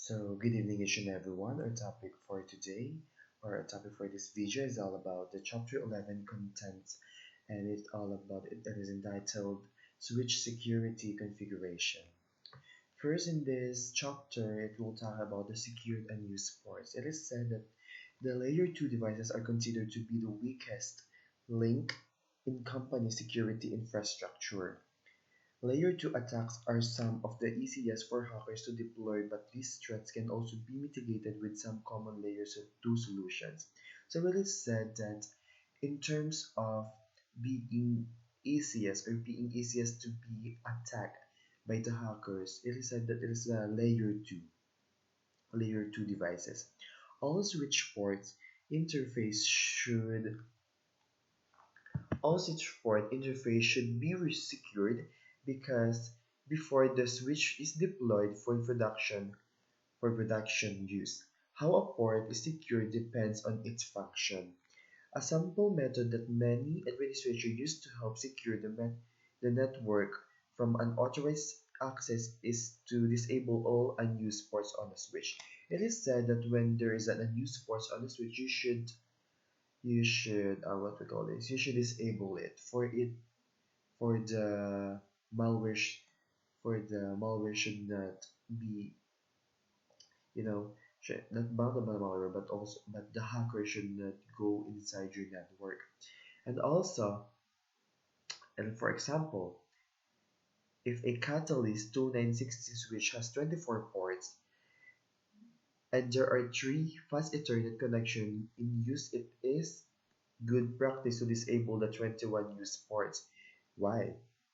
So, good evening, each and everyone. Our topic for today, or our topic for this video, is all about the chapter 11 contents, and it's all about it. It is entitled Switch Security Configuration. First, in this chapter, it will talk about the secured and used ports. It is said that the layer 2 devices are considered to be the weakest link in company security infrastructure. Layer 2 attacks are some of the easiest for hackers to deploy, but these threats can also be mitigated with some common layers of 2 solutions. So it is said that in terms of being easiest to be attacked by the hackers, it is said that it is a layer 2 devices. All switch ports interface should all switch port interface should be secured because before the switch is deployed for production use. How a port is secured depends on its function. A simple method that many administrators use to help secure the network from unauthorized access is to disable all unused ports on the switch. It is said that when there is an unused port on the switch, you should what we call this, you should disable it for the malware sh- for the malware should not be, you know, should not bound by malware, but the hacker should not go inside your network. And also, and for example, if a Catalyst 2960 switch has 24 ports and there are three fast Ethernet connection in use, it is good practice to disable the 21 used ports. Why?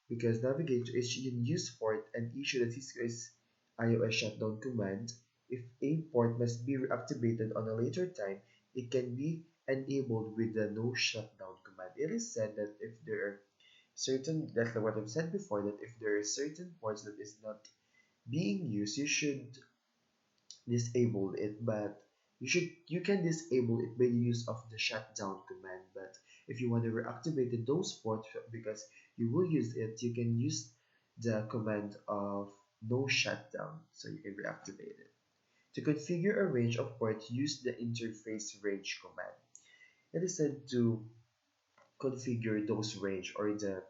Because Navigator is in use port and issue the Cisco's iOS shutdown command. If a port must be reactivated on a later time, it can be enabled with the no shutdown command. It is said that if there are certain, that's what I've said before, that if there are certain ports that is not being used, you should disable it, but you can disable it by the use of the shutdown command. But if you want to reactivate those ports because you will use it, you can use the command of no shutdown, so you can reactivate it. To configure a range of ports, use the interface range command. It is said to configure those range, or the,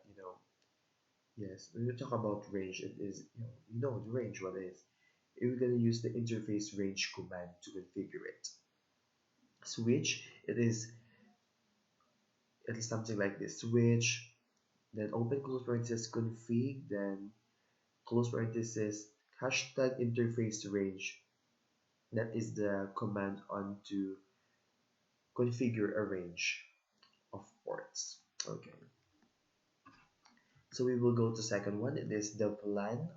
yes, when we talk about range, it is, the range what it is. We're going to use the interface range command to configure it. Switch, it is something like this: switch, then open close parenthesis config, then close parenthesis hashtag interface range. That is the command on to configure a range of ports. Okay, so we will go to second one. It is the VLAN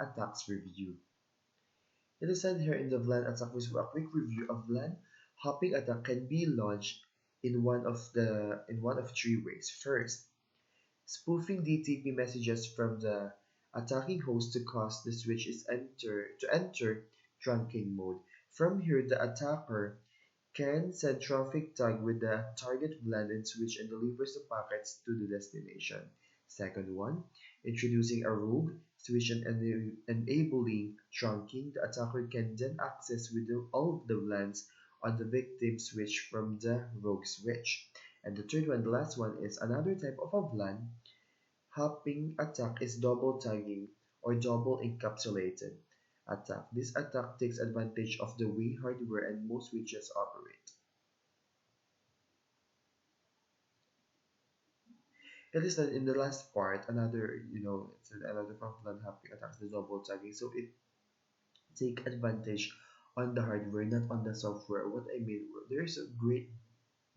attacks review. It is said here in the VLAN attack with a quick review of VLAN hopping attack can be launched in one of three ways. First, spoofing DTP messages from the attacking host to cause the switch is enter trunking mode. From here, the attacker can send traffic tag with the target VLAN and switch and delivers the packets to the destination. Second one, introducing a rogue switch and enabling trunking. The attacker can then access with all of the VLANs on the victim switch from the rogue switch. And the third one, the last one, is another type of a VLAN hopping attack is double tagging or double encapsulated attack. This attack takes advantage of the way hardware and most switches operate. It is that in the last part, it's another form of hopping attacks, the double tagging. So it take advantage on the hardware, not on the software. What I mean, there's a great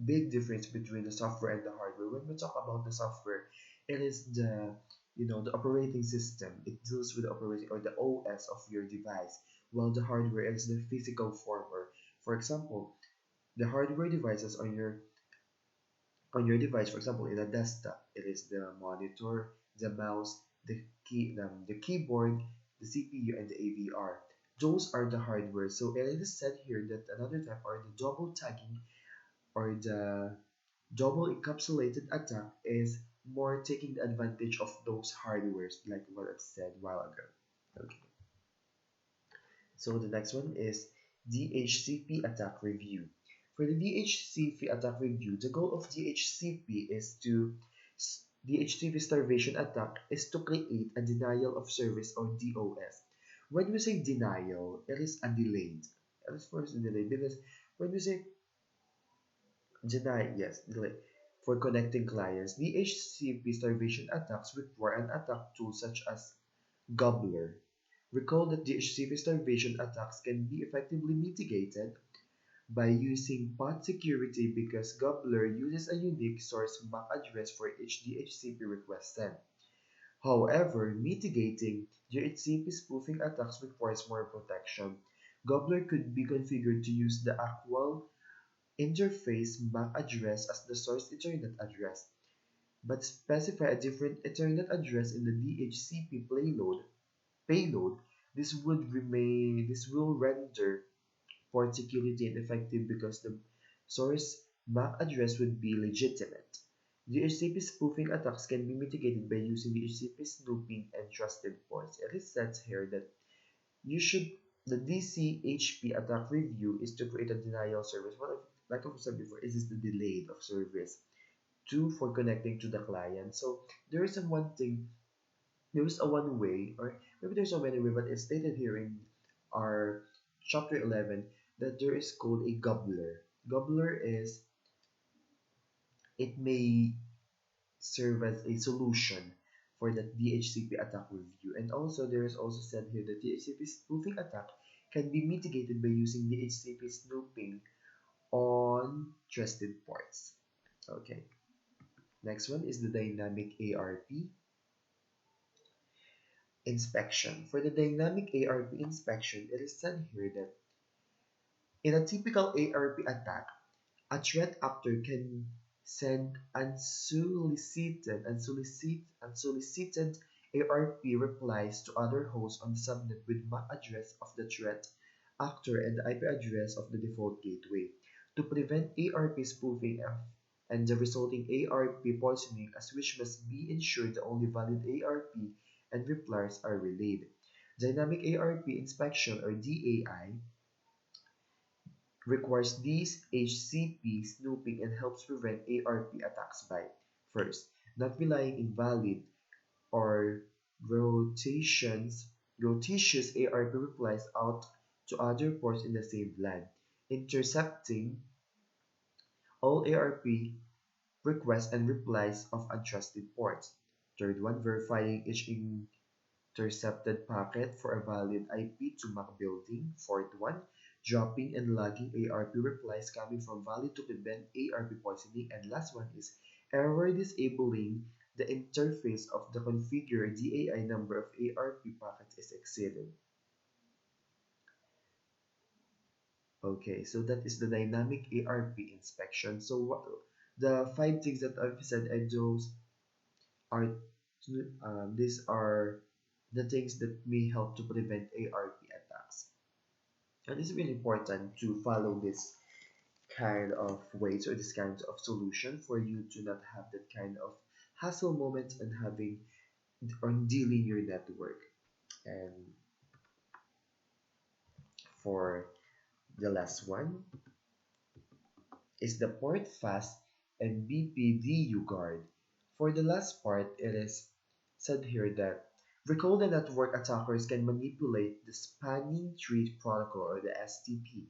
big difference between the software and the hardware. When we talk about the software, it is the operating system. It deals with the operating or the OS of your device, while the hardware is the physical form. Or, for example, the hardware devices on your device, for example, in a desktop, it is the monitor, the mouse, the keyboard, the CPU, and the AVR. Those are the hardware. So it is said here that another type are the double tagging or the double encapsulated attack is more taking the advantage of those hardwares, like what I've said a while ago. Okay. So the next one is DHCP attack review. For the DHCP attack review, the goal of DHCP is to DHCP starvation attack is to create a denial of service or DOS. When we say denial, it is a delayed. It is first a delay because when we say deny, yes, delay. For connecting clients, DHCP starvation attacks require an attack tool such as Gobbler. Recall that DHCP starvation attacks can be effectively mitigated by using POT security because Gobbler uses a unique source MAC address for each DHCP request sent. However, mitigating DHCP spoofing attacks requires more protection. Gobbler could be configured to use the actual interface MAC address as the source Ethernet address, but specify a different Ethernet address in the DHCP payload. This will render port security ineffective because the source MAC address would be legitimate. DHCP spoofing attacks can be mitigated by using DHCP snooping and trusted ports. It is said here that you should the DCHP attack review is to create a denial service. Like I said before, is the delayed of service. Two, for connecting to the client. So there is a one thing, there is a one way, or maybe there's so many way, but it's stated here in our chapter 11 that there is called a gobbler. Gobbler is, it may serve as a solution for the DHCP attack review. And also there is also said here that DHCP spoofing attack can be mitigated by using DHCP snooping on trusted ports. Okay. Next one is the dynamic ARP inspection. For the dynamic ARP inspection, it is said here that in a typical ARP attack, a threat actor can send unsolicited ARP replies to other hosts on the subnet with MAC address of the threat actor and the IP address of the default gateway. To prevent ARP spoofing and the resulting ARP poisoning, a switch must be ensured the only valid ARP and replies are relayed. Dynamic ARP inspection, or DAI, requires these HCP snooping and helps prevent ARP attacks by: first, not relying invalid or rotations ARP replies out to other ports in the same LAN, intercepting all ARP requests and replies of untrusted ports. Third one, verifying each intercepted packet for a valid IP to MAC building. Fourth one, dropping and logging ARP replies coming from valid to prevent ARP poisoning. And last one is error disabling the interface of the configured DAI number of ARP packets is exceeded. Okay, so that is the dynamic ARP inspection. So the five things that I've said, and those are these are the things that may help to prevent ARP attacks. And it's really important to follow this kind of ways or this kind of solution for you to not have that kind of hassle moment and having on dealing your network. And for the last one is the port fast and BPDU guard. For the last part, it is said here that recall the network attackers can manipulate the spanning tree protocol, or the STP,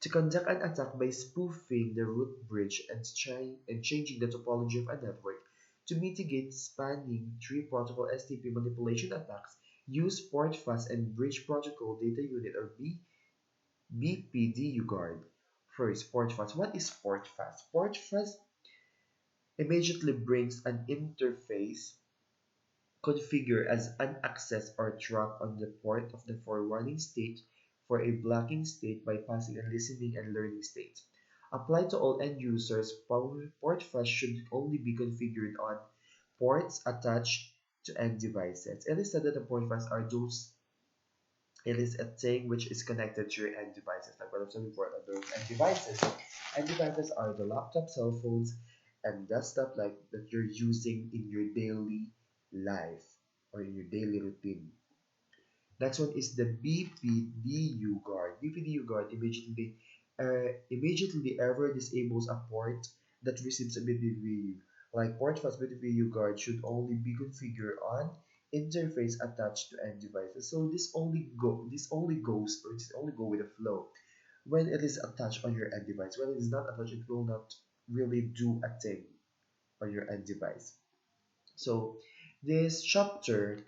to conduct an attack by spoofing the root bridge and changing the topology of a network. To mitigate spanning tree protocol STP manipulation attacks, use Portfast and Bridge Protocol Data Unit, or BPDU guard. First, Portfast. What is Portfast? Portfast immediately brings an interface configured as an access or trap on the port of the forewarning state for a blocking state, bypassing and listening and learning states. Applied to all end users, Portfast should only be configured on ports attached to end devices. It is said that the Portfast are those it is a thing which is connected to your end devices. Like what I've said before, that those end devices. End devices are the laptop, cell phones, and desktop like that you're using in your daily life or in your daily routine. Next one is the BPDU guard. BPDU guard immediately ever disables a port that receives a BPDU. Like port fast BPDU guard should only be configured on interface attached to end devices. So this only go with the flow when it is attached on your end device. When it is not attached, it will not really do a thing on your end device. So this chapter,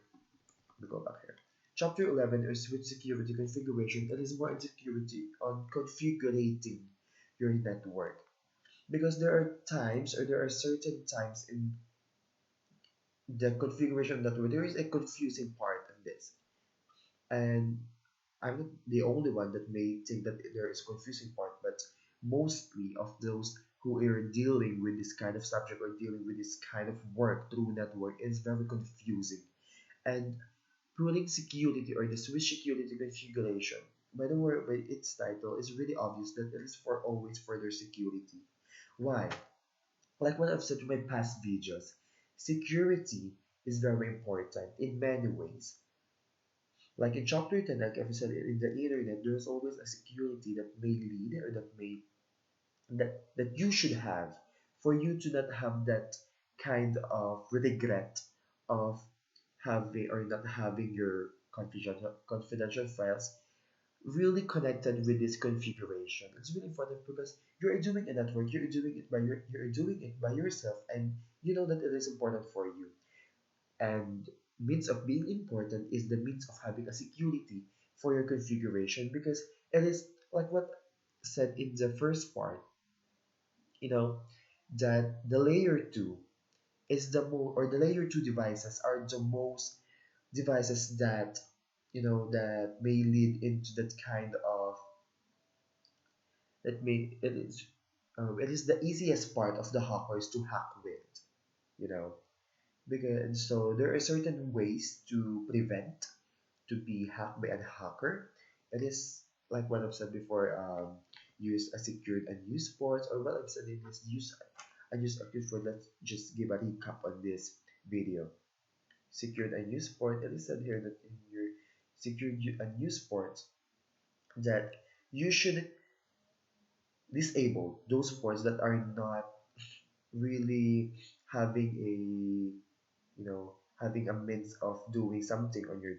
we go back here. Chapter 11 is with security configuration. It is more on security on configuring your network. Because there are times or there are certain times in the configuration of network, there is a confusing part of this. And I'm not the only one that may think that there is a confusing part, but mostly of those who are dealing with this kind of subject or dealing with this kind of work through network is very confusing. And putting security or the switch security configuration, by the word by its title, is really obvious that it is for always further security. Why? Like what I've said in my past videos, security is very important in many ways. Like in chapter 10, like I've said, in the internet, there's always a security that may lead or that you should have for you to not have that kind of regret of having or not having your confidential files really connected with this configuration. It's really important because you're doing a network, you're doing it by yourself, and you know that it is important for you. And means of being important is the means of having a security for your configuration because it is like what said in the first part, you know, that the layer 2 is the more or the layer 2 devices are the most devices that that may lead into that kind of that may it is the easiest part of the hackers to hack with, you know, because so there are certain ways to prevent to be hacked by a hacker. It is like what I've said before, use a secured unused ports, or what I've said in this use unused active port. Let's just give a recap on this video. Secured unused port, it is said here that in your unused ports that you should disable those ports that are not really having a having a means of doing something on your